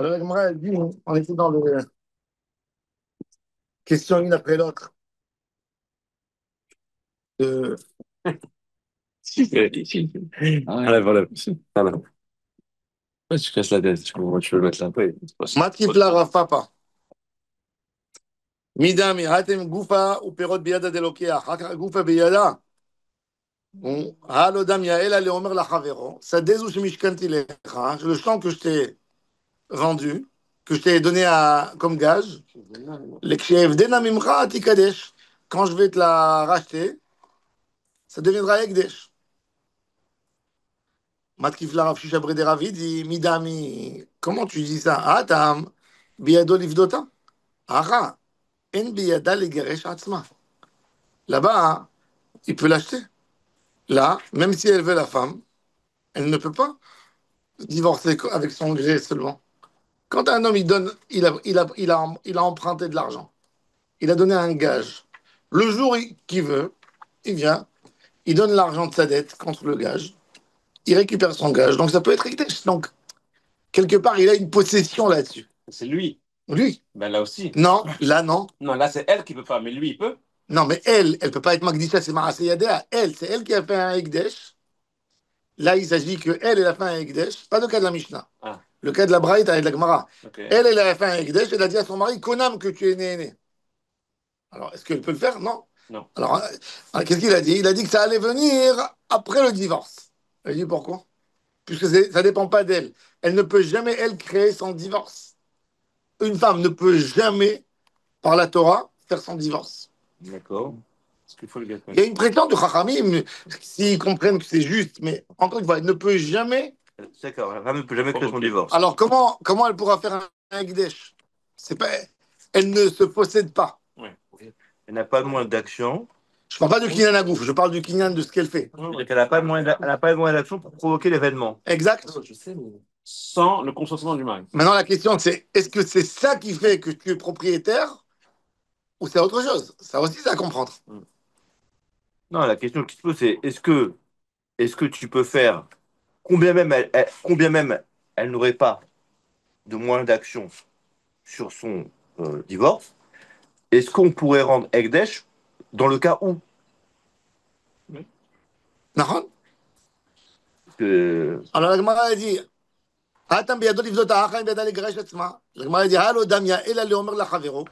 Alors, la Gemara, elle dit, on était dans le question une après l'autre. De... Si, si. Enlève, enlève. Enlève. Ouais, tu casses la tête, tu veux le mettre là après. Matkifla Rav Papa. Midami, hatem gufa ou perot biyada delokia. Gufa biyada. Halodam yael ale omer la chavero. Ça dézou shemishkanti lecha. Le champ que je t'ai vendu, que je t'ai donné comme gage. Lekshevdena mimcha atikadesh. Quand je vais te la racheter, ça deviendra ekdesh. Matkifla Rav Shisha Brede Ravi dit Midami. Comment tu dis ça? Atam biyado livdota. Aha. En biyada legeresh atzma. Là-bas, hein, il peut l'acheter. Là, même si elle veut la femme, elle ne peut pas divorcer avec son gré seulement. Quand un homme, il donne, il a emprunté de l'argent, il a donné un gage. Le jour qu'il veut, il vient, il donne l'argent de sa dette contre le gage, il récupère son gage. Donc ça peut être Ekdesh. Donc, quelque part, il a une possession là-dessus. C'est lui. Lui. Ben là aussi. Non, là, non. Non, là, c'est elle qui peut pas, mais lui, il peut. Non, mais elle peut pas être Magdisha, c'est Marasé Yadea. Elle, c'est elle qui a fait un Ekdesh. Là, il s'agit que elle a fait un Ekdesh. Pas le cas de la Mishnah. Ah, Le cas de la Braïta et de la Gemara. ok. Elle a fait un Ekdesh, elle a dit à son mari, Konam, que tu es né. Alors, est-ce qu'elle peut le faire? Non. Non. Alors, qu'est-ce qu'il a dit? Il a dit que ça allait venir après le divorce. Il a dit pourquoi? Puisque ça ne dépend pas d'elle. Elle ne peut jamais, elle, créer son divorce. Une femme ne peut jamais, par la Torah, faire son divorce. D'accord. Est-ce qu'il faut le Il y a gâter? une prétendance de Chachamim, s'ils comprennent que c'est juste, mais encore une fois, elle ne peut jamais. D'accord, la femme ne peut jamais créer son divorce. Alors, comment elle pourra faire un Ekdesh? C'est pas, elle ne se possède pas. Ouais. Elle n'a pas de moyen d'action. Je ne parle pas du Kinyan Agouf, je parle du Kinyan de ce qu'elle fait. Donc elle n'a pas de moyen elle n'a pas de moyen d'action pour provoquer l'événement. Exact. Sans le consentement du mari. Maintenant, la question, c'est est-ce que c'est ça qui fait que tu es propriétaire ou c'est autre chose? Ça aussi, c'est à comprendre. Non, la question qui se pose, c'est est-ce que tu peux faire, combien même elle n'aurait pas de moyen d'action sur son divorce, est-ce qu'on pourrait rendre Ekdesh dans le cas où נכון? que, Alors, la Gemara a dit, האטם בידו לפדות האחא אם בידה לגרש עצמה. הגמרא dit, הלא דמיה אלא לאומר לחברו,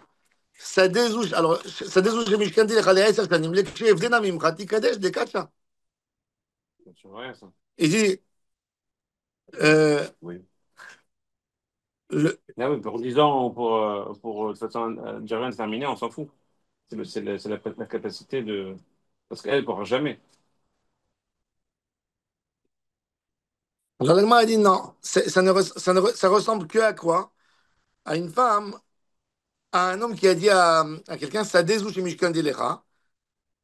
שדה זו שמשכנתי לך ל10 שנים, כשיבדנה ממך תקדש דקתשא. c'est vrai, ça. Il dit, Oui. le, Là, oui, pour 10 ans, pour de toute façon, Jaren terminé, on s'en fout. C'est la capacité de. Parce qu'elle ne pourra jamais. alors la Gemara a dit, non, ça ressemble que à quoi? À une femme, à un homme qui a dit à quelqu'un, ça dézou chez Mishkan Dilecha,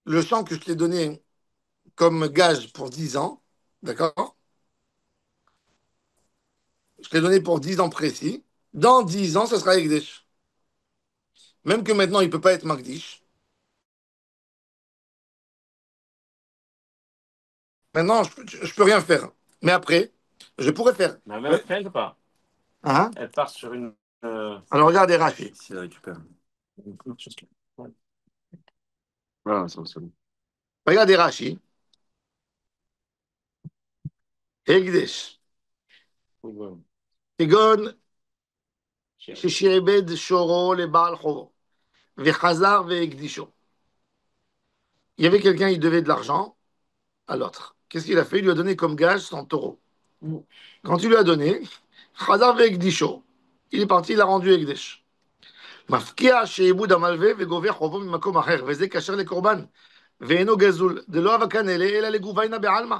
le champ que je t'ai donné comme gage pour 10 ans, d'accord? Je t'ai donné pour 10 ans précis. Dans 10 ans, ça sera Ekdesh. Même que maintenant, il ne peut pas être Magdish. Maintenant, je ne peux rien faire. Mais après, je pourrais faire. Mais même après, elle ne peut pas. Hein? Elle part sur une. euh, Alors, regardez Rashi. Si elle récupère. Ouais. Voilà, c'est bon. Regardez Rashi. Ekdesh. Ouais. כגון Chérie. ששיעבד שורו לבעל חובו וחזר והקדישו. Il y avait quelqu'un, il devait de l'argent à l'autre. Qu'est-ce qu'il a fait? Il lui a donné comme gage son taureau. Quand il lui a donné, Khazar ve'ekdisho, il est parti, il a rendu Ekdesh. מפקיע שעבוד המלווה וגובה חובו ממקום אחר, וזה כשר לקורבן, ואינו גזול, דלא אבא כאן אלא לגוביינה בעלמא.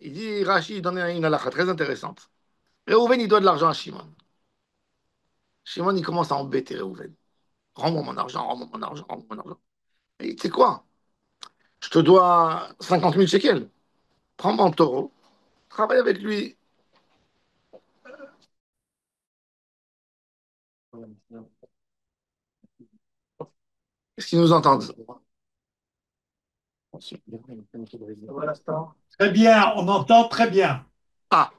Il dit, Rashi, il donne une halakha très intéressante. Réhouven, il doit de l'argent à Shimon. Shimon, il commence à embêter Réhouven. Rends-moi mon argent, rends-moi mon argent, rends-moi mon argent. Il dit, tu sais quoi? Je te dois 50 000 shekels. Prends mon taureau, travaille avec lui. Est-ce qu'ils nous entendent? Très bien, on entend très bien. Ah,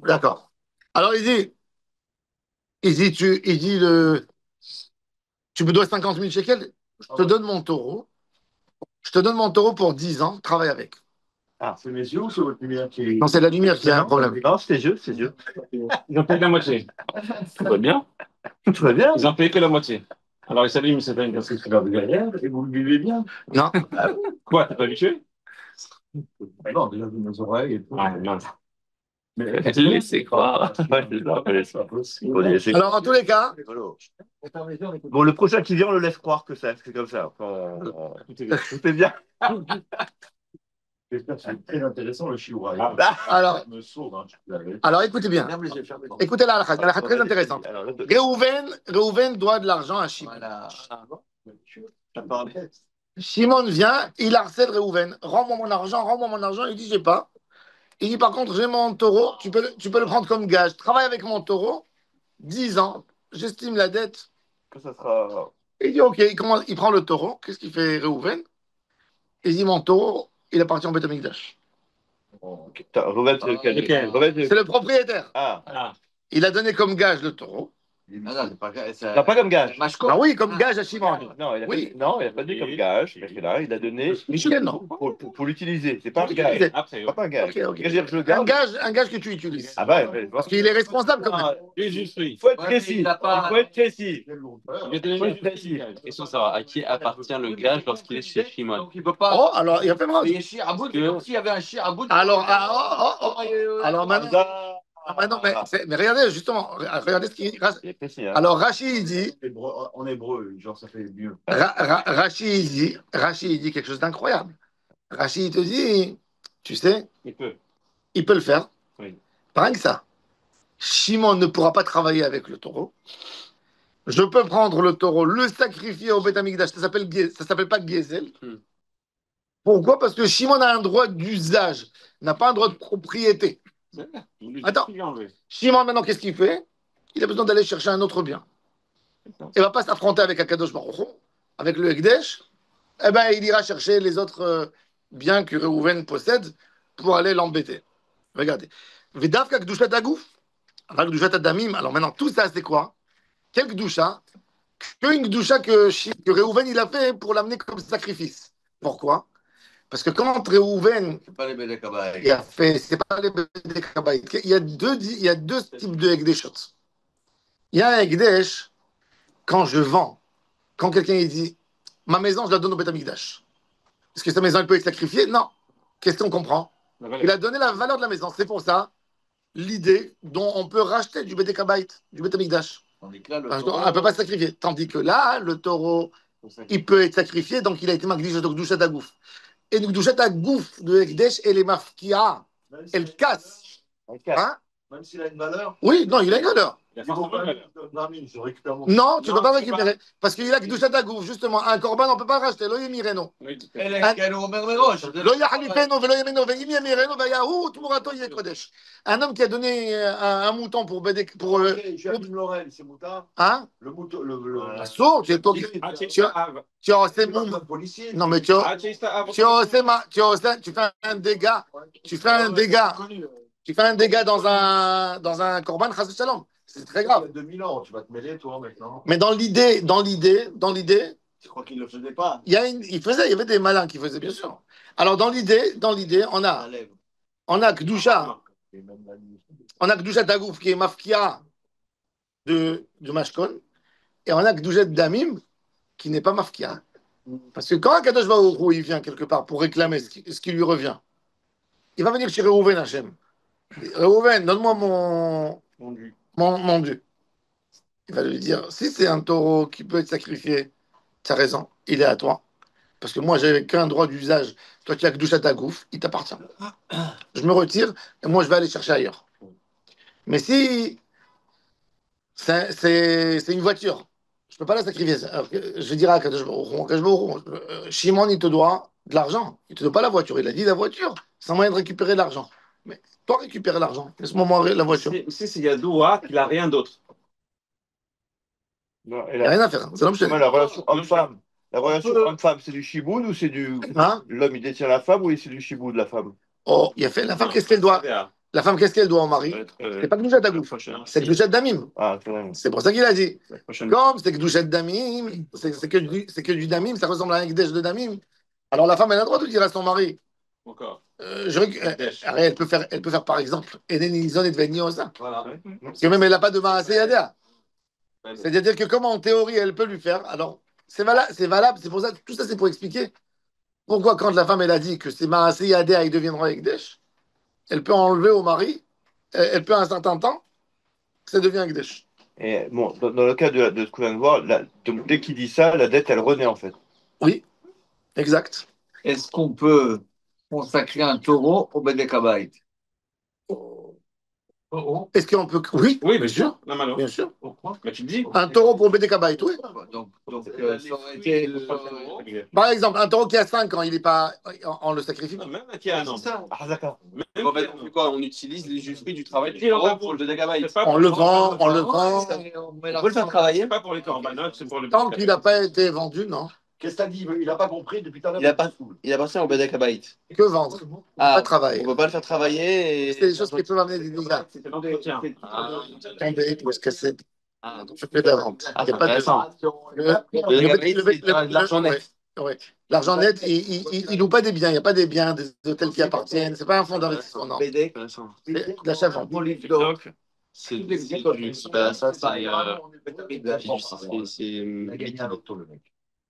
d'accord. Alors il dit, tu me dois 50 000 shekels, je te donne mon taureau, je te donne mon taureau pour 10 ans, travaille avec. Ah, C'est mes yeux ou c'est votre lumière qui... Non, c'est la lumière qui a un problème. non, c'est Dieu, c'est Dieu. Ils ont payé que la moitié. Tout va bien. Tout va bien. Ils ont payé que la moitié. Alors ils s'allument, c'est une Parce que c'est pas derrière et vous le vivez bien. Non, Quoi, t'es pas habitué? Non, déjà, vous nos oreilles et tout. Ah, mince. Mais Laissez croire. Ouais, c'est ça, allez, ça. Faut les laisser. alors en tous les cas, Bon, le prochain qui vient, on le laisse croire que c'est comme ça. Tout est bien. j'espère que c'est très intéressant le chihuahua. alors, Je me sauve, hein, je l'avais. alors écoutez bien. Ferme les yeux, ferme les yeux. Écoutez la halakha très intéressante. Alors, là, Réhouven doit de l'argent à Shimon. Voilà. t'as parlé. Shimon vient, il harcèle Réhouven. Rends-moi mon argent, rends-moi mon argent. Il dit, j'ai pas. Il dit, par contre, j'ai mon taureau, tu peux le prendre comme gage. Travaille avec mon taureau, 10 ans, j'estime la dette. Que ça sera. Il dit, ok, il prend le taureau. Qu'est-ce qu'il fait, Réhouven? Il dit, mon taureau, il appartient au Beth Amikdash. Revêt, lequel C'est le propriétaire. Ah, Ah, Il a donné comme gage le taureau. Ah non, c'est pas... non, pas comme gage. Ah oui, comme gage à Shimon. Non, il a Oui. pas, non, il a pas donné comme gage. Mais là, il a donné Michel, non. pour l'utiliser. C'est pas un gage. après, C'est pas un gage. Ok, ok. C'est-à-dire, je le Un garde. gage que tu utilises. Ah bah, Parce qu'il est responsable quand même. il faut être précis. Il faut être précis. Et sans savoir à qui appartient le gage lorsqu'il est chez Shimon. Donc il peut pas... Oh, alors, il a fait mal. Il y a Shirabout, s'il y avait un Shirabout... Alors, alors maintenant, mais regardez, justement, regardez ce qu'il dit. Il est précis, hein. Alors, Rachid, il dit, En hébreu, genre ça fait mieux. Rachid, il dit quelque chose d'incroyable. Rachid, il te dit, tu sais, Il peut. il peut le faire. Oui. Pas que ça. Shimon ne pourra pas travailler avec le taureau. Je peux prendre le taureau, le sacrifier au Beth Amikdash. Ça s'appelle pas Gezel. Pourquoi? Parce que Shimon a un droit d'usage, n'a pas un droit de propriété. Attends. Shimon, maintenant, qu'est-ce qu'il fait? Il a besoin d'aller chercher un autre bien. Il ne va pas s'affronter avec Akadosh Baruch Hu, avec le Ekdesh. Eh bien, il ira chercher les autres biens que Reuven possède pour aller l'embêter. Regardez. Vedavka Kdushat Agouf, Kdushat Adamim. Alors maintenant, tout ça, c'est quoi? Quel Kdusha? Qu'une Kdusha que Reuven il a fait pour l'amener comme sacrifice. Pourquoi? Parce que quand Reuven C'est pas les Bédé Kabaï. il a fait, c'est pas les Bédé Kabaï. Il y a deux types de Ekdeshot. Il y a un Ekdesh, quand je vends, quand quelqu'un il dit, ma maison, je la donne au Beth Amikdash. Est-ce que sa maison, elle peut être sacrifiée? Non. Qu'est-ce qu'on comprend? Il a donné la valeur de la maison. C'est pour ça l'idée dont on peut racheter du Beth Kabaï, du Beth Amikdash. Tandis que là, le On taureau- ne peut pas sacrifier. Tandis que là, le taureau, il peut être sacrifié, donc il a été magnifié de Kdushat Agouf. Et Kdushat Agouf de Ekdesh, elle est mafkia. Elle casse. Hein? Même s'il a une valeur, Oui, non, il a une valeur. Il a il vaut forcément pas une valeur. une vermine, je récupère mon... Non, tu ne peux pas Non, récupérer. Parce qu'il a Kdushat Agouf, justement. Un corban, on ne peut pas le racheter. Lo yemireno. Elle est qu'elle est au mer méroche. Lo yachalifeno, velo yemeno, veim yemireno, vayahu, tmurato yeh kodesh. Un homme qui a donné un mouton pour J'ai une Lorraine, c'est moutard. hein? Le mouton, Assour, tu es tu as osé le policier. non mais tu fais un dégât, tu fais un dégât dans un corban chas shalom. C'est très Il y a grave. 2000 ans, tu vas te mêler, toi, maintenant. Mais dans l'idée, Tu crois qu'il ne le faisait pas? il y avait des malins qui faisaient bien sûr. Alors dans l'idée, Ça lève. on a Kedusha, Et même la nuit. on a Kedusha Dagouf qui est mafkia de Mashkon, et on a Kedusha Damim qui n'est pas mafkia. Parce que quand un Kadosh Baruch Hu, il vient quelque part pour réclamer ce qui lui revient, il va venir chez Reuven Hachem. Reuven, donne-moi mon dû. Il va lui dire, si c'est un taureau qui peut être sacrifié, tu as raison, il est à toi. Parce que moi, j'avais qu'un droit d'usage. Toi, tu as que douche à ta gouffe, il t'appartient. Je me retire et moi, je vais aller chercher ailleurs. Mais si c'est une voiture, je ne peux pas la sacrifier. Alors, je dirais à Kadosh Baruch Hu, Shimon, il te doit de l'argent. Il ne te doit pas la voiture. Il a dit la voiture. C'est un moyen de récupérer l'argent. Mais toi, récupérer l'argent. Laisse-moi moi la voiture. Si c'est Yadoua qu'il n'a rien d'autre. Non, Il n'y a rien à faire. C'est l'homme chez la relation homme-femme. La relation homme-femme, c'est du chiboud ou c'est du. Hein? L'homme, il détient la femme ou c'est du chiboud de la femme? Oh, il a fait la femme, qu'est-ce qu'elle doit? La femme, qu'est-ce qu'elle doit au mari? C'est pas Gdushat Agouf, c'est Gdushat Damim. Ah, quand même. C'est pour ça qu'il a dit. La prochaine. Comme c'est Gdushat Damim, c'est que du Damim, ça ressemble à un Gdesh de Damim. Alors la femme, elle a le droit de dire à son mari. Encore. Elle peut faire par exemple, Enen Ilzon et Tveni Osa. Voilà. Parce que même elle n'a pas de Maaseh Yadea. C'est-à-dire que comme en théorie, elle peut lui faire, alors c'est valable, c'est pour ça, tout ça c'est pour expliquer pourquoi quand la femme, elle a dit que c'est Maaseh Yadea, il deviendra Ekdesh, elle peut enlever au mari, elle peut à un certain temps, ça devient Ekdesh. Et bon, dans le cas de ce qu'on vient de voir, donc, dès qu'il dit ça, la dette, elle renaît en fait. Oui, exact. Est-ce qu'on peut consacrer un taureau au Bedekabait? Est-ce qu'on peut. Oui, Oui, bien sûr. Non, alors. bien sûr. Pourquoi? Bah, tu le dis. Un taureau pour Bedekabait, oui. Donc ça aurait été. Par exemple, un taureau qui a 5 ans, il n'est pas. On le sacrifie. Non, même qui a un an. Ah, d'accord. En fait, on fait quoi? On utilise les fruits du travail du Si, on taureau va pour le Dagabay. C'est pas On pour le les vend, on le corbanotes. vend. On met On peut le faire travailler. C'est pas pour les corbanotes, c'est pour le. Tant qu'il n'a pas été vendu, non. Qu'est-ce que t'as dit? Il n'a pas compris depuis tout à l'heure. Il appartient au Bedekabait. Que vendre. Pas travailler. On peut pas le faire travailler. C'est des choses qui peuvent amener des dégâts. C'est l'entretien. Tomber, parce que c'est. Ah, Je fais de la vente. Ah, Il y a c'est pas de. intéressant. Le- Dagabay, c'est de l'argent net. Ouais. L'argent net, il loue pas des biens. Il n'y a pas des biens, des hôtels qui appartiennent. C'est pas un fonds d'investissement, non. Bedek. Intéressant. C'est de l'achat-vente. Donc, C'est bah, ça, c'est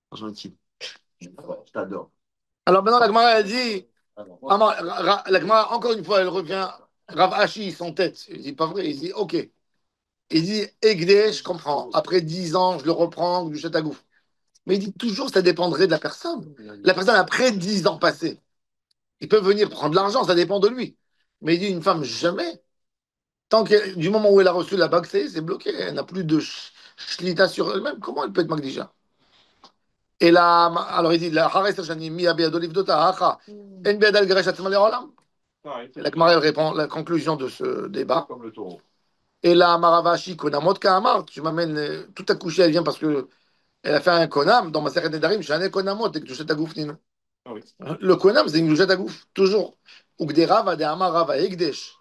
argent liquide. Je t'adore. Alors maintenant, la Gemara, elle dit. La Gemara, encore une fois, elle revient. Rav Ashi, son tête. Il dit pas vrai. Il dit OK. Il dit Egdé, je comprends. Après 10 ans, je le reprends du chatagouf. Mais il dit toujours, ça dépendrait de la personne. La personne, après 10 ans passés, il peut venir prendre l'argent, ça dépend de lui. Mais il dit une femme, jamais. Tant que, du moment où elle a reçu la bague, c'est bloqué. Elle n'a plus de shlita sur elle-même. Comment elle peut être magdija? Et là, alors il dit, la hares shani mi abi adoliv dota hacha en biadal geresh atzma le'olam. La Gemara, elle répond la conclusion de ce débat. comme le taureau. Et la Maravashi konamot kaamar, tu m'amènes tout à coucher, elle vient parce que elle a fait un konam dans ma série Nedarim, j'ai un konamot et que tu jettes à gouf nino. Ah oui. Le konam, c'est une jette à gouf, toujours. Ugdera va de amar rava egdesh.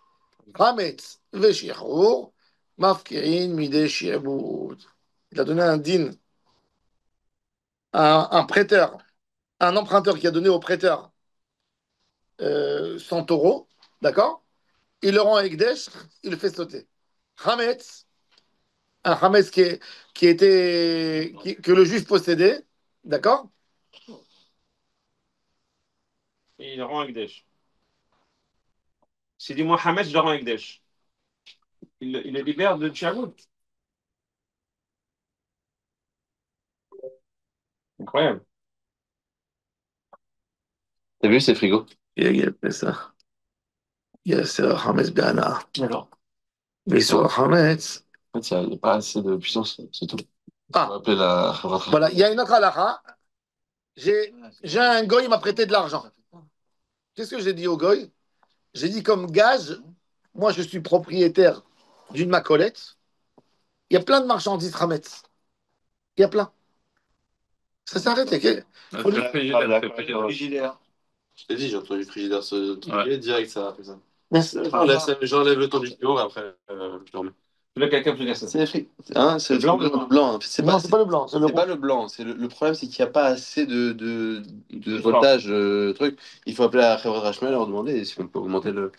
Hametz veshirur mafkirin mide shi'bud. Il a donné un din à un prêteur, un emprunteur qui a donné au prêteur 100 taureaux, d'accord? Il le rend à Egdesh, il le fait sauter. Hametz, un Hametz que le juif possédait, d'accord? Et il rend Ekdesh. S'il dit Mohamed, je le rends Ekdesh. Il le libère de Tchagout. Incroyable. T'as vu, c'est frigo. Il y a ça. Il y a ce Hametz Béana. Alors. Mais sur le Hametz, En fait, il n'y a pas assez de puissance, c'est tout. Ah. On va appeler la. voilà, il y a une autre halakha. J'ai un goy, il m'a prêté de l'argent. Qu'est-ce que j'ai dit au goy? J'ai dit comme gage, moi je suis propriétaire d'une macolette. Il y a plein de marchandises Hametz. Il y a plein. Ça s'arrête. Faut le Frigidaire. Je t'ai dit, j'ai entendu frigidaire se truquer, direct ça a fait ça. Merci. J'enlève le temps du tuyau et après, je le remets. Quelqu'un peut dire ça. C'est c'est Le blanc, le blanc. Non, c'est pas le blanc, c'est le C'est pas rouge. le blanc. Le problème, c'est qu'il n'y a pas assez de voltage, truc. Il faut appeler à Khevra Rachmel et leur demander si on peut augmenter le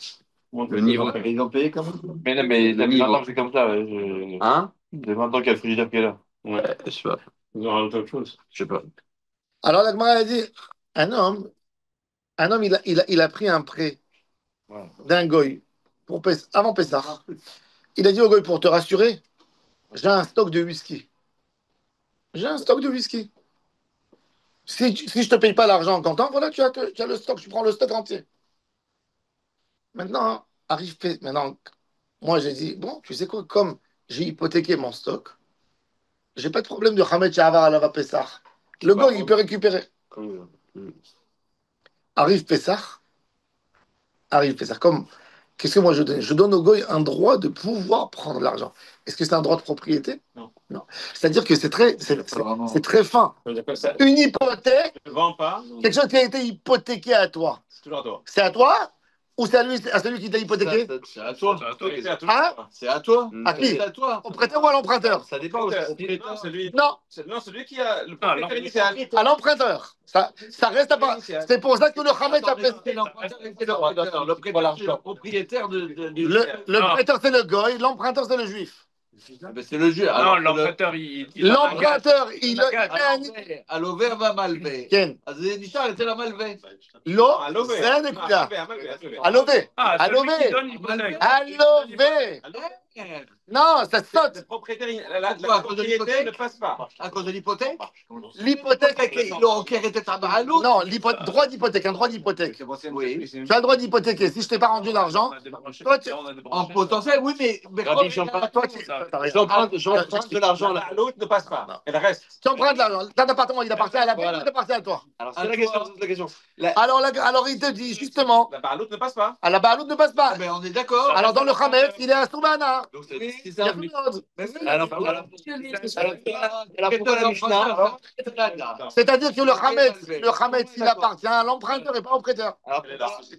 niveau. Ils ont payé quand même. Mais non, mais Ça fait 20 ans que c'est comme ça. Hein? Ça fait 20 ans qu'il y a le frigidaire qui est là. Ouais, je sais pas. Ils ont rajouté autre chose. Je sais pas. Alors la Gemara a dit, un homme il a pris un prêt d'un goy avant Pessah. Il a dit au goy, pour te rassurer, j'ai un stock de whisky. J'ai un stock de whisky. Si je ne te paye pas l'argent en comptant, voilà, tu as le stock, tu prends le stock entier. Maintenant, maintenant, moi j'ai dit, bon, tu sais quoi, comme j'ai hypothéqué mon stock, j'ai pas de problème de Hamed Shahavar à la Pessah. Le goy, il peut récupérer. Arrive Pessah. Comme, qu'est-ce que moi je donne? Je donne au goy un droit de pouvoir prendre l'argent. Est-ce que c'est un droit de propriété? Non. C'est-à-dire que c'est très fin. Ça veut dire quoi, ça? Une hypothèque, Je ne vends pas. quelque chose qui a été hypothéqué à toi. C'est toujours à toi. C'est à toi, Ou c'est à celui qui t'a hypothéqué? C'est à toi. Hein? C'est à toi. À qui? C'est à toi. Au prêteur ou à l'emprunteur? Ça dépend. Non, c'est lui. Non, Non, c'est lui qui a le propriétaire initial. à l'emprunteur. Ça reste à part. C'est pour ça que le Hametz appelle. Le propriétaire du Le prêteur, c'est le goy, l'emprunteur, c'est le juif. C'est le jeu. Non, l'emprunteur, l'emprunteur, il a l'over והמלווה. כן. אז זה נשאר אצל המלווה. לא, זה הנקודה. הלווה. הלווה. הלווה. Non, ça saute. Le propriétaire ne passe pas. À cause de l'hypothèque? L'hypothèque. Il a enquéré ta בעלות. Non, droit d'hypothèque, un droit d'hypothèque. Oui. Tu as le droit d'hypothéquer. Si je t'ai pas rendu l'argent, toi, tu... En potentiel, oui, mais Rabbi, j'emprunte de l'argent là. L'autre ne passe pas. Elle reste. Tu empruntes l'argent. Ton appartement, il appartient à la banque, il appartient à toi. Alors, c'est la question. Alors, il te dit justement, L'autre ne passe pas. à la baloute ne passe pas. Mais on est d'accord. Alors, dans le Hametz, il est à Soubana. Donc, Oui. c'est Il y ça. a plus d'autre. Alors, pourquoi la Mishnah? C'est-à-dire que le Hametz, il appartient à l'emprunteur et pas au prêteur.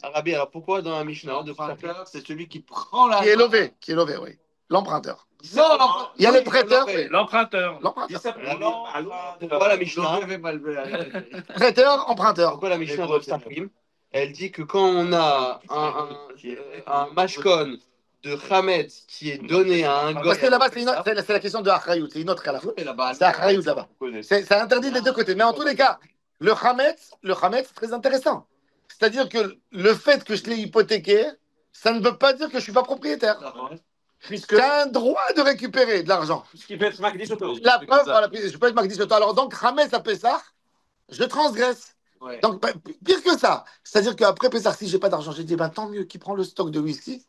Rabbi, alors pourquoi dans la Mishnah L'emprunteur, c'est celui qui prend la. Qui est levé, oui. L'emprunteur. Non, l'emprunteur. Il y a le prêteur. l'emprunteur. L'emprunteur. Pourquoi la Mishnah? Prêteur, emprunteur. Pourquoi la Mishnah dans le Psachim, elle dit que quand on a un mashkon de Hametz qui est donné à un Parce goy. que là-bas, c'est la question de Achrayut. C'est une autre cas là. C'est Achrayut là-bas. C'est interdit des deux côtés. Mais en tous les cas, le Hametz, c'est très intéressant. C'est-à-dire que le fait que je l'ai hypothéqué, ça ne veut pas dire que je ne suis pas propriétaire. Puisque tu as un droit de récupérer de l'argent. Ce qui peut être Magdi Soto. La preuve, voilà, je peux être Magdi Soto. Alors donc, Hametz à Pessah, je transgresse. Ouais. Donc, pire que ça. C'est-à-dire qu'après Pessah, si je n'ai pas d'argent, j'ai dit, ben, tant mieux, qui prend le stock de whisky?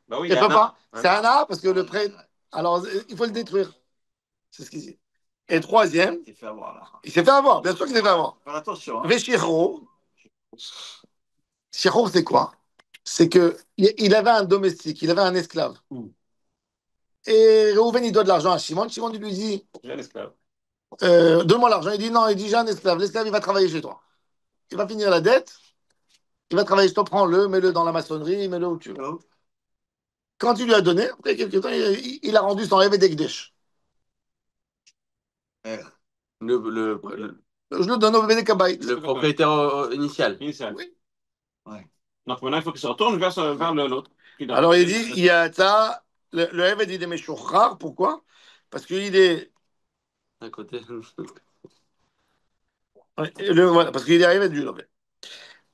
Bah oui, Il ne peut pas. C'est un A parce que le prêt. Alors, il faut le détruire. C'est ce qu'il dit. Et troisième, Il s'est fait avoir là. il s'est fait avoir. Bien sûr qu'il s'est fait avoir. Faire attention. Hein. Véchiro. Chiro, c'est quoi? C'est qu'il avait un domestique, il avait un esclave. Et Reuven, il doit de l'argent à Shimon. Shimon, il lui dit J'ai un esclave. donne-moi l'argent. Il dit non, il dit j'ai un esclave. L'esclave, il va travailler chez toi. Il va finir la dette. Il va travailler chez toi. Prends-le, mets-le dans la maçonnerie, mets-le où tu veux. Quand il lui a donné, après quelques temps, il a rendu son rêve d'Ekdesh. Je le donne au bébé Kabaït. Le propriétaire initial. Initial. Oui. Ouais. Donc maintenant, il faut qu'il se retourne vers l'autre. Alors il dit, il y a ça, le rêve dit des méchants rares. Pourquoi? Parce qu'il est. À côté. Voilà, parce qu'il est arrivé du Lové.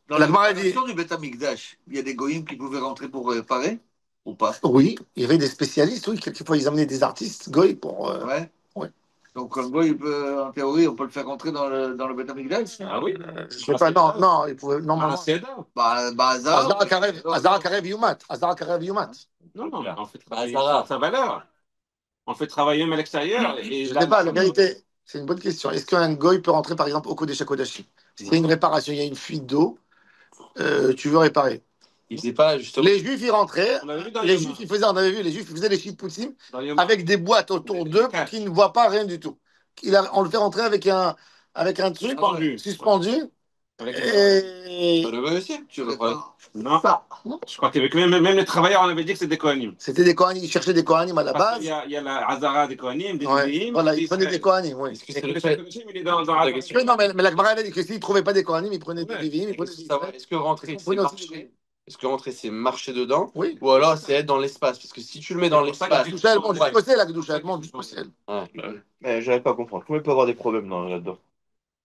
Dans La la Gemara dit- préparation du Beth Amikdash, il y a des goyim qui pouvaient rentrer pour réparer ou pas? Oui, il y avait des spécialistes, oui, quelquefois ils amenaient des artistes, goy, pour. Ouais. ouais. Donc un goy, en théorie, on peut le faire rentrer dans le Beth Amikdash. Ah oui. Je sais pas, non, il pouvait. Ah, Normalement. c'est ça. Azar. Azara Karev Yumat. Azara Karev Yumat. Non, on fait travailler Zara. sa valeur. On fait travailler même à l'extérieur. Et Je là, ne sais pas, la vérité, c'est une bonne question. Est-ce qu'un goy peut rentrer, par exemple, au Kodesh HaKodashim? S'il y a une réparation, il y a une fuite d'eau, tu veux réparer. Il faisait pas justement. Les juifs, ils rentraient. On avait vu dans Les Yom- juifs, on avait vu, les juifs, ils faisaient les shitputim dans Yom- avec des boîtes autour d'eux pour qu'ils ne voient pas rien du tout. On le fait rentrer avec un truc suspendu. Avec- Et Le veut aussi. Tu répares. Non, je crois qu'avec même les travailleurs, on avait dit que c'était des Kohanim. c'était des Kohanim, ils cherchaient des Kohanim à la Parce base. qu'il y a la Hazara des Kohanim, des Ouais. Lévi'im, Voilà, des ils prenaient des Kohanim, oui. Est-ce que Et c'est que le le fait Kohanim, il est dans La la question. Non, mais la Gemara, elle a dit que s'ils ne trouvaient pas des Kohanim, ils prenaient des Ouais. Lévi'im, ils prenaient des savoir, est-ce que rentrer, Ils c'est prenaient aussi marcher? Est-ce que rentrer, c'est marcher dedans? Oui. Ou alors c'est être dans l'espace? Parce que si tu le mets dans C'est pour ça l'espace. qu'il y a Doucha, elle monte Ouais. jusqu'au ciel, la Doucha, elle monte jusqu'au ciel. Mais j'arrive pas à comprendre. Comment il peut y avoir des problèmes là-dedans?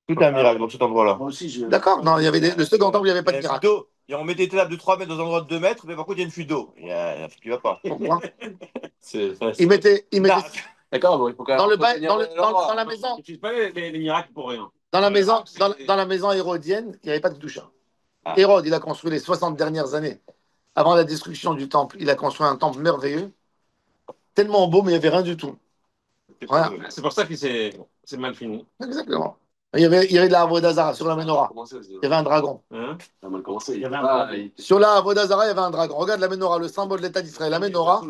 Tout est un miracle dans cet endroit-là. Moi aussi, je. D'accord, non, il y avait le second temple, il n'y avait pas Il y de a une fuite miracle. d'eau. Et on met des tables de 3 mètres dans un endroit de 2 mètres, mais par contre, il y a une fuite d'eau. Il y a un truc qui va pas. Pourquoi? C'est Ils mettaient D'accord, bon, il faut quand même. dans le bail, entretenir dans la maison, On n'utilise pas les miracles pour rien. dans la maison hérodienne, il n'y avait pas de doucha. Ah. Hérode, il a construit les 60 dernières années avant la destruction du temple. Il a construit un temple merveilleux, tellement beau, mais il n'y avait rien du tout. Voilà. C'est pour ça que c'est mal fini. Exactement. Il y avait de la Avodazara sur la menorah. Il y avait un dragon. Hein? Ça a mal commencé. Sur la Avodazara, il y avait un dragon. Regarde la menorah, le symbole de l'État d'Israël. La menorah,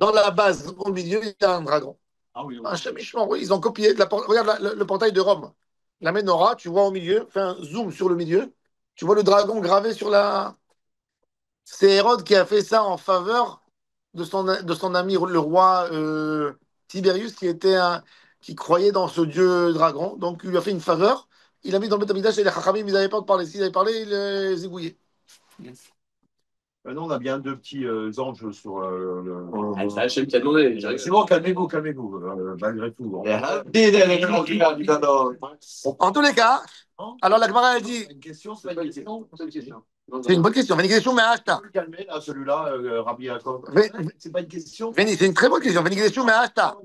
dans la base, au milieu, il y a un dragon. Ah oui, oui. Un chemichement, oui, ils ont copié. Regarde le portail de Rome. La menorah, tu vois au milieu, fais un zoom sur le milieu, tu vois le dragon gravé sur la. C'est Hérode qui a fait ça en faveur de son ami, le roi Tibérius, qui croyait dans ce dieu dragon. Donc, il lui a fait une faveur. Il a mis dans le Beth Amikdash et les Chachamim, ils n'avaient pas de parler. S'ils avaient parlé, il les égouillait. Maintenant, on a bien deux petits anges sur le. C'est Hachem qui a demandé. C'est bon, calmez-vous, malgré tout. En tous les cas, alors la Gemara a dit, Une question, c'est pas une question. c'est une bonne question. Vénigdeshu me'ashta. Calmez, là, celui-là, Rabbi Yaakov. C'est pas une question. C'est une très bonne question. Vénigdeshu me'ashta.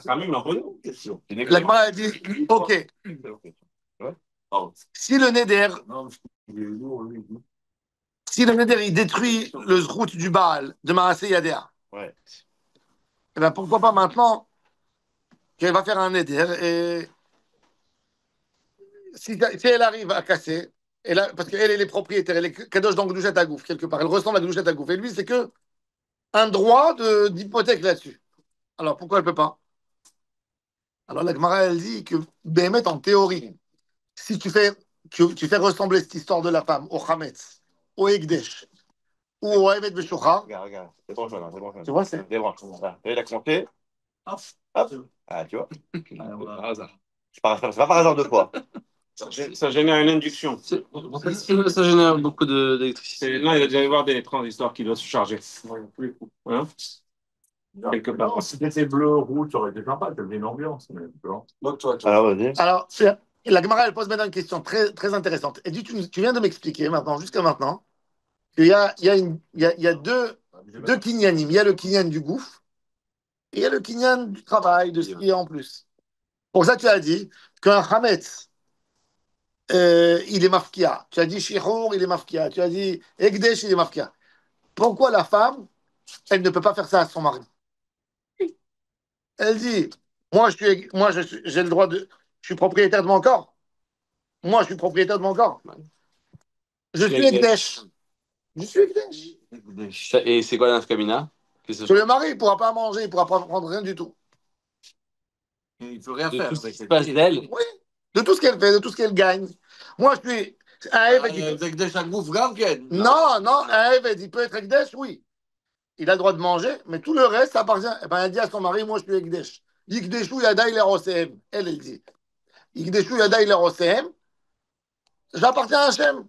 Quand même, on pose une question. La Gemara a dit, ok, si le Neder, Non, il est lourd, lui. si le Neder, il détruit le Zrout du Baal de Maaseh Yadea, Ouais. eh ben pourquoi pas maintenant qu'elle va faire un Neder et si elle arrive à casser, parce qu'elle est propriétaire, elle est Kadosh dans Gdushat Agouf, quelque part, elle ressemble à Gdushat Agouf, et lui, c'est que un droit d'hypothèque là-dessus. Alors pourquoi elle peut pas? Alors la Gemara, elle dit que, Béhémet, en théorie, si tu fais ressembler cette histoire de la femme au Hametz, au Ekdesh, ou au Emet Beshochar, Regarde, c'est bon, Jonathan, c'est bon, Jonathan. tu vois, c'est. C'est bon, voilà. Et il a compté. Hop. Hop. Ah, tu vois. par hasard. C'est pas par hasard deux fois. Ça génère une induction. Ça génère beaucoup d'électricité. Là, il va déjà y avoir des transistors qui doivent se charger. Hein? Quelque part. Non, si c'était bleu, rouge, ça aurait été sympa, ça faisait une ambiance. Mais blanc. Alors, vas-y. Alors, la Gemara, elle pose maintenant une question très, très intéressante. Elle dit, tu viens de m'expliquer maintenant, jusqu'à maintenant, qu'il y a deux kinyanim. Il y a le kinyan du gouffre et il y a le kinyan du travail, de ce qu'il y a en plus. Pour ça, tu as dit qu'un Hametz, il est mafkia. Tu as dit Shihour, il est mafkia. Tu as dit Ekdesh, il est mafkia. Pourquoi la femme, elle ne peut pas faire ça à son mari? Elle dit, j'ai le droit je suis propriétaire de mon corps. Moi, je suis propriétaire de mon corps. Je suis Ekdesh. Je suis Ekdesh. Et c'est quoi l'infkamina? Que le mari, il ne pourra pas manger, il ne pourra pas prendre rien du tout. Il ne peut rien De faire. tout ce qui se passe d'elle. Oui, de tout ce qu'elle fait, de tout ce qu'elle gagne. Moi, je suis un Eved. Avec des chagouf Gamken. Non, un Eved, il peut être Ekdesh, oui. Il a le droit de manger, mais tout le reste, ça appartient. Eh ben, elle dit à son mari, moi, je suis Ekdesh. Yikdeshu yadai lerosehem. Elle dit. Yikdeshu yadai lerosehem. J'appartiens à Hachem.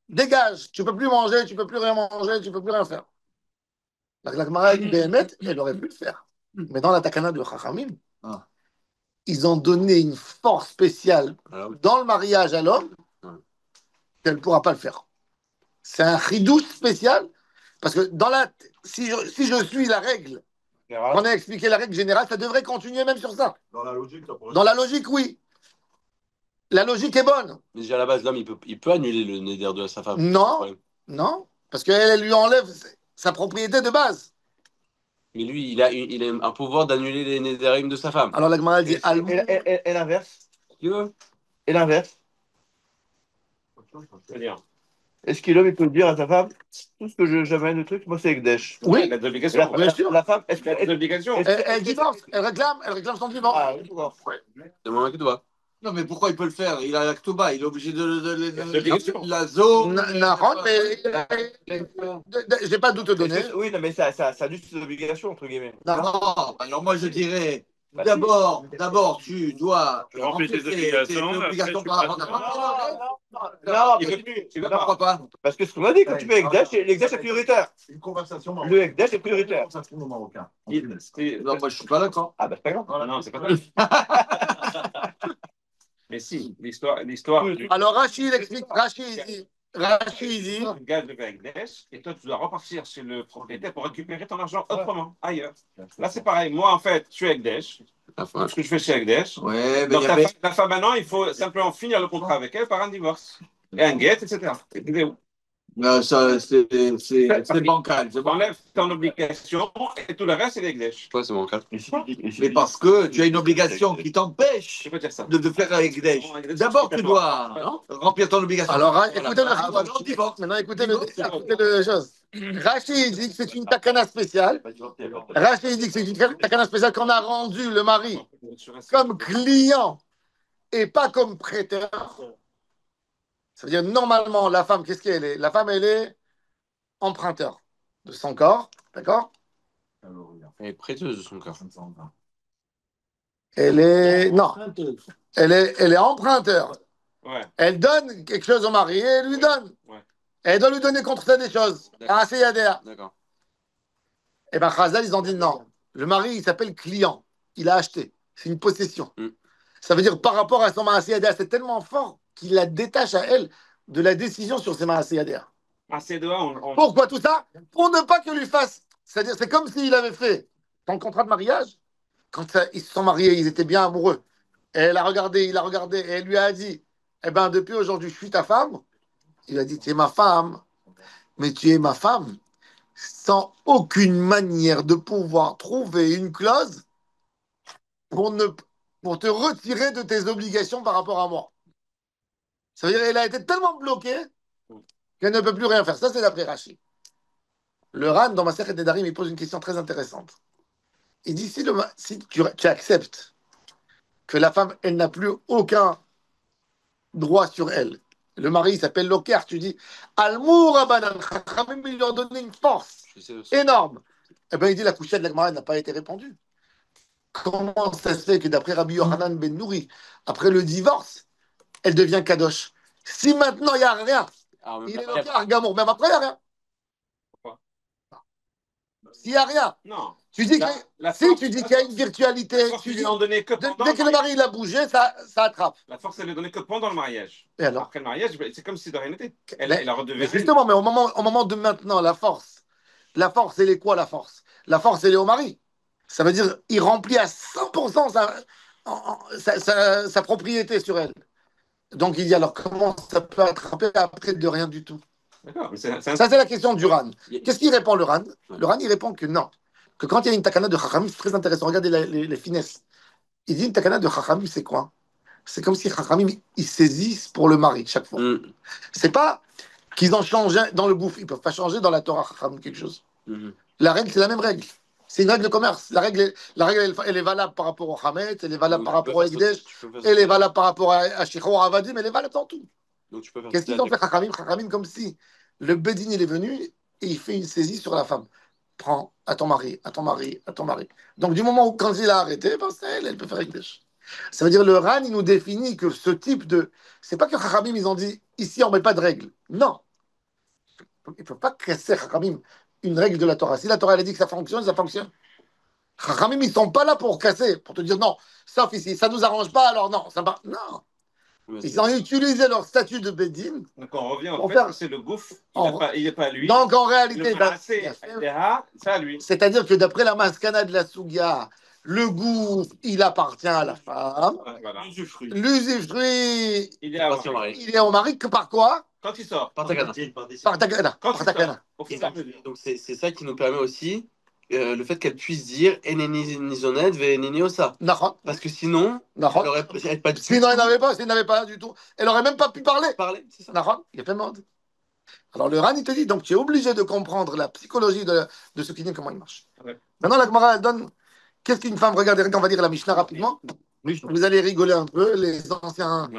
Dégage. Tu ne peux plus manger, tu ne peux plus rien manger, tu ne peux plus rien faire. La Gemara dit, Béhémet, elle aurait pu le faire. Mais dans la takana de Chachamim, Ah. ils ont donné une force spéciale dans le mariage à l'homme qu'elle ne pourra pas le faire. C'est un chidouche spécial parce que si je suis la règle, on a expliqué la règle générale, ça devrait continuer même sur ça. Dans la logique, ça pourrait. Dans la logique, oui. La logique est bonne. Mais déjà à la base, l'homme, il peut annuler le neder de sa femme. Non, parce qu'elle lui enlève sa propriété de base. Mais lui, il a un pouvoir d'annuler les néderim de sa femme. Alors la Gemara dit Et l'inverse. Tu veux? Et l'inverse. C'est-à-dire, Est-ce que l'homme il peut dire à sa femme tout ce que j'amène le truc, moi c'est Ekdesh. Oui, il a des obligations. bien sûr. La femme, est-ce Il a des qu'elle. obligations. Elle divorce, elle réclame son divorce. Ah, oui, d'accord. C'est mon que toi. Non, mais pourquoi il peut le faire? Il a la Ktouba, il est obligé L'obligation. la zone. N'importe, mais j'ai pas de doute donné. Oui, non, mais ça a juste ses obligations, entre guillemets. Non, alors moi je dirais, d'abord tu dois Remplir remplir tes tes obligations, obligations après, par tu rapport à Non, Il veut plus. Il veut pas. Pourquoi pas? parce que ce qu'on a dit, quand tu fais Ekdesh, l'Ekdesh est prioritaire. C'est une conversation marocaine. Le Ekdesh est prioritaire. Une conversation marocain. Non, moi je suis pas d'accord. Ah, bah c'est pas grave. Non, c'est pas ça. Mais si, l'histoire du Alors Rachid il explique, Rachid il dit, gars de Bangladesh, et toi tu dois repartir chez le propriétaire pour récupérer ton argent autrement, ailleurs. Là c'est pareil, moi en fait, je suis Ekdesh, Enfin, ce que je fais chez Ekdesh. Ouais, mais Donc il y avait. ta femme maintenant, il faut simplement finir le contrat avec elle par un divorce. Et un get, etc. Et où? Non, ça, c'est bancal. C'est bancal. T'enlèves ton obligation et tout le reste c'est l'Ekdesh. toi, c'est mon cas. Mais parce que tu as une obligation qui t'empêche Je peux dire ça. de faire avec des. D'abord, tu dois remplir ton obligation. alors écoutez le divorce. maintenant écoutez le chose. Rachid il dit que c'est une takana spéciale. Rachid il dit que c'est une takana spéciale qu'on a rendu le mari comme client et pas comme prêteur. Ça veut dire normalement la femme, qu'est-ce qu'elle est? La femme, elle est emprunteur de son corps, d'accord? Elle est prêteuse de son corps. Elle est. Non, elle est emprunteur. Ouais. Elle donne quelque chose au mari et elle lui donne. Ouais. Elle doit lui donner contre ça des choses. D'accord. D'accord. Et bien, Chazal, ils ont dit non. Le mari, il s'appelle client. Il a acheté. C'est une possession. Ça veut dire par rapport à son Maasiyadea, c'est tellement fort qu'il la détache à elle de la décision sur ses Maasiyadea. Pourquoi tout ça? Pour ne pas que lui fasse. C'est-à-dire, c'est comme s'il avait fait son contrat de mariage. Quand ils se sont mariés, ils étaient bien amoureux. Et elle a regardé, il a regardé, et elle lui a dit, eh ben, depuis aujourd'hui, je suis ta femme. Il a dit, tu es ma femme, mais tu es ma femme sans aucune manière de pouvoir trouver une clause pour, ne, pour te retirer de tes obligations par rapport à moi. Ça veut dire qu'elle a été tellement bloquée qu'elle ne peut plus rien faire. Ça, c'est d'après Rachid. Le Ran, dans ma Masechet Nedarim, il pose une question très intéressante. Il dit, si tu acceptes que la femme, elle n'a plus aucun droit sur elle, le mari, il s'appelle Loker, tu dis, Almour Abanan, Chachamim, il lui a donné une force énorme. Eh bien, il dit, la couchette de la Gemara n'a pas été répandue. Comment ça se fait que d'après Rabbi Yohanan ben Nouri, après le divorce, elle devient Kadosh? Si maintenant il n'y a rien, il est Loker, Gamour, même après il n'y a rien. S'il n'y a rien, non. Tu dis tu dis qu'il y a une virtualité, tu dis, dès que le mari il a bougé, ça attrape. La force, elle est donnée que pendant le mariage. Et alors? Après le mariage, c'est comme si de rien n'était. Elle a redevenu. Justement, mais au moment de maintenant, la force, elle est quoi la force? La force, elle est au mari. Ça veut dire il remplit à 100% sa propriété sur elle. Donc il dit alors comment ça peut attraper après de rien du tout? D'accord. Ça, c'est la question du Ran. Qu'est-ce qu'il répond le Ran? Le Ran, il répond que non. Que quand il y a une takana de Chachamim, c'est très intéressant. Regardez les finesses. Il dit une takana de Chachamim, c'est quoi? C'est comme si Chachamim, ils saisissent pour le mari chaque fois. C'est pas qu'ils ont changé dans le bouffe. Ils peuvent pas changer dans la Torah Chachamim quelque chose. La règle, c'est la même règle. C'est une règle de commerce. La règle, elle est valable par rapport au Hametz, elle est valable par rapport au Ekdesh, elle est valable par rapport à Shichor, à Avadim, elle est valable dans tout. Qu'est-ce qu'ils ont fait Chachamim? Chachamim, comme si le Bedin, il est venu et il fait une saisie sur la femme. Prends à ton mari, à ton mari, à ton mari. Donc, du moment où, quand il a arrêté, ben, elle peut faire Ekdesh. Ça veut dire, le Ran, il nous définit que ce type de. C'est pas que Chachamim, ils ont dit, ici, on met pas de règles. Non. Il ne faut pas casser, Chachamim, une règle de la Torah. Si la Torah, elle a dit que ça fonctionne, ça fonctionne. Chachamim, ils ne sont pas là pour casser, pour te dire non, sauf ici, ça ne nous arrange pas, alors non. Ça va. Non. Ils ont utilisé leur statut de Bedin. Donc on revient au fait que c'est le gouffre, il n'est pas lui. Donc en réalité, c'est-à-dire que d'après la maskana de la Sougia, le gouffre, il appartient à la femme. Voilà. L'usufruit, il est au mari que par quoi? Quand il sort. Par takana. Par takana. Donc c'est ça qui nous permet aussi le fait qu'elle puisse dire Eneni Nizonet ve Eneni Osa. Parce que sinon, elle n'aurait pas du tout. Sinon, elle n'avait pas du tout. Elle n'aurait même pas pu parler. C'est ça. Il y a plein de monde. Alors le Ran, il te dit, donc tu es obligé de comprendre la psychologie de ce qui dit, comment il marche. Ouais. Maintenant, la Gemara, elle donne. Qu'est-ce qu'une femme? Regardez, on va dire la Mishnah rapidement. Vous allez rigoler un peu, les anciens.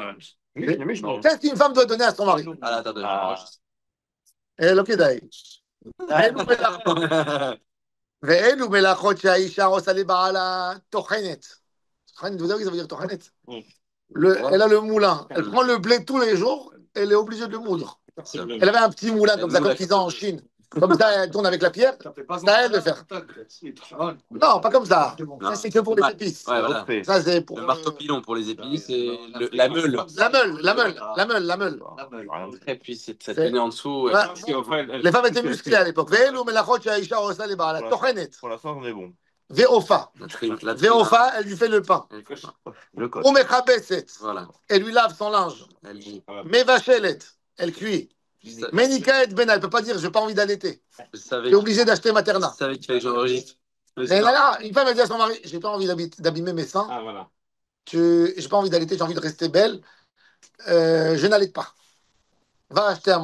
Qu'est-ce qu'une femme doit donner à son mari? ואלו מלאכות שהאישה עושה לבעלה טוחנת. טוחנת, vous savez, ça veut dire טוחנת. Elle a le moulin. Elle prend le blé tous les jours, elle est obligée de le moudre. Elle avait un petit moulin comme ça, comme qu'ils ont en Chine. Comme ça, elle tourne avec la pierre. C'est à elle de faire. Non, pas comme ça. Ça, c'est que pour les épices. Ouais, voilà. Ça, c'est pour le marteau pilon pour les épices et la meule. La meule. Et puis cette tenue en dessous. Les femmes étaient musclées à l'époque. ואלו מלאכות שהאישה עושה לבעלה טוחנת. Pour l'instant, on est bon. Veofa, elle lui fait le pain. Le code. Umechabetset, Voilà. elle lui lave son linge. Mevachelet, elle cuit. Menika et Bena, elle ne peut pas dire je n'ai pas envie d'allaiter. Tu es obligé d'acheter Materna. Je savais qu'il fallait que j'enregistre. Une femme, elle dit à son mari je n'ai pas envie d'abîmer mes seins. Voilà. Je n'ai pas envie d'allaiter, j'ai envie de rester belle. Je n'allaite pas. Va acheter à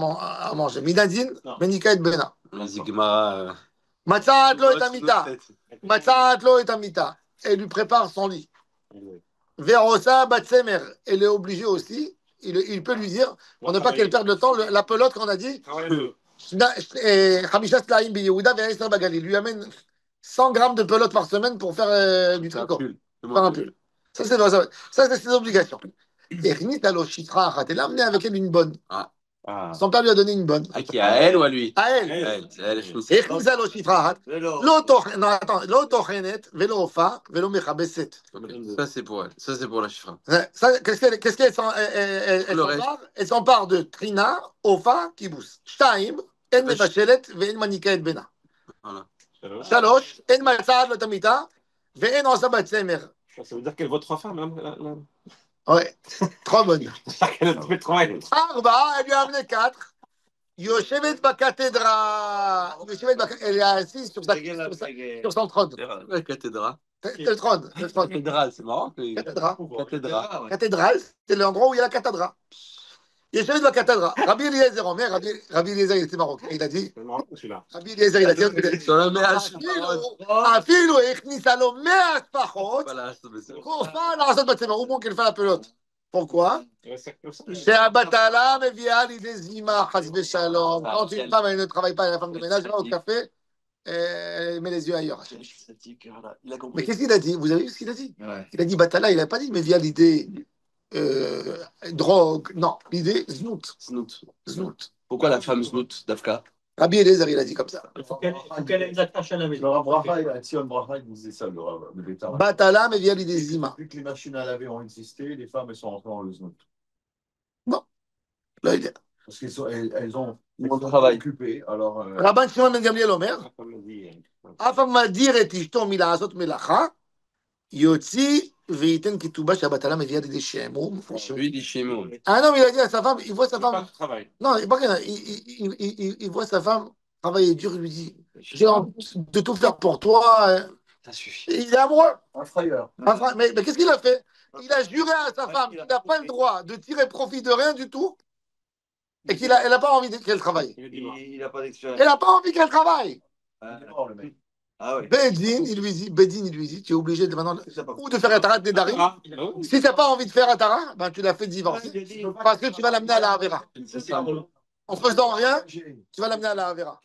manger. Minadine, Menika et Bena. Zigma. Matzat lo et amita. Matzat lo et amita. Elle lui prépare son lit. Verosa batsemer. Elle est obligée aussi. Il peut lui dire, pour ne pas qu'elle perde le temps, la pelote qu'on a dit, Khamisha Slaim Yehuda et Bagali. Lui amène 100 grammes de pelote par semaine pour faire du tricot. Faire un pull. Ça, c'est ses obligations. Et Rini Taloshitra, elle a amené avec elle une bonne. Son père lui a donné une bonne. À qui? À elle ou à lui? À elle. Et Rini Taloshitra. Non, attends. L'auto Chenet, Velo Ofa, Velo Mechabeset. Ça, c'est pour elle. Ça, c'est pour la chifra. Qu'est-ce qu'elle s'empare? Elle s'empare de Trina, Ofa, Kibous. Shtaim, En Mefashelet, Ve'en Manika et Bena. Shalosh, En Matzad Latamita, Ve'en Osa Batsemer. Ça veut dire qu'elle vaut 3 femmes, là. Ouais, 3 bonnes. Elle fait 3 et 3. Arba, elle lui a amené 4. Yoshevet Bakatedra. Elle est assise sur son trône. La cathédrale. Le trône. Cathédrale, c'est marrant. Cathédrale, c'est l'endroit où il y a la cathédrale. Yoshevet Bakatedra. Rabbi Eliezer Omer, Rabbi Eliezer, il était marocain. Il a dit. Rabbi Eliezer, il a dit. Sur la mer. Afilo, Echnisa lo me'at pachot. Kofa לעשות בצבע. הוא מונקל fait la pelote. Pourquoi? שהבטלה מביאה לידי זימה, חס ושלום. Quand une femme elle ne travaille pas, la femme de ménage, elle va au café, elle met les yeux ailleurs. Mais qu'est-ce qu'il a dit? Vous avez vu ce qu'il a dit? Il a dit batala, il n'a pas dit mais via l'idée drogue. Non, l'idée znout. Znout. Pourquoi la femme znout, Dafka? Rabbi Eliezer, il a dit comme ça. Il faut qu'elle ait une attache à la maison. Le Rav Bracha, Tzion Bracha, il disait ça, le bétar. Batala mais via l'idée zima. Depuis que les machines à laver ont existé, les femmes elles sont rentrées dans le znout. Non. Là, il dit. Parce qu'elles ont occupé. Alors. Rabban Shimon ben Gamliel Omer. אף המדיר את אשתו מלעשות מלאכה, יוציא וייתן כתובה שהבטלה מביאה לידי שעמום. Un homme, il a dit à sa femme, il voit sa femme. Non, il voit sa femme travailler dur, il lui dit, j'ai envie de tout faire pour toi. Ça suffit. Il est amoureux. Un frayeur. Mais qu'est-ce qu'il a fait? Il a juré à sa femme qu'il n'a pas le droit de tirer profit de rien du tout et qu'elle n'a pas envie qu'elle travaille. Il n'a pas d'expérience. Elle n'a pas envie qu'elle travaille. Le mec. Ah oui. Bedin, il lui dit, tu es obligé de maintenant ou de faire un tarat des darim. Si tu n'as pas envie de faire un tarat, ben tu l'as fait divorcer. Parce que tu vas l'amener à la Havera. En faisant rien, tu vas l'amener à la Havera.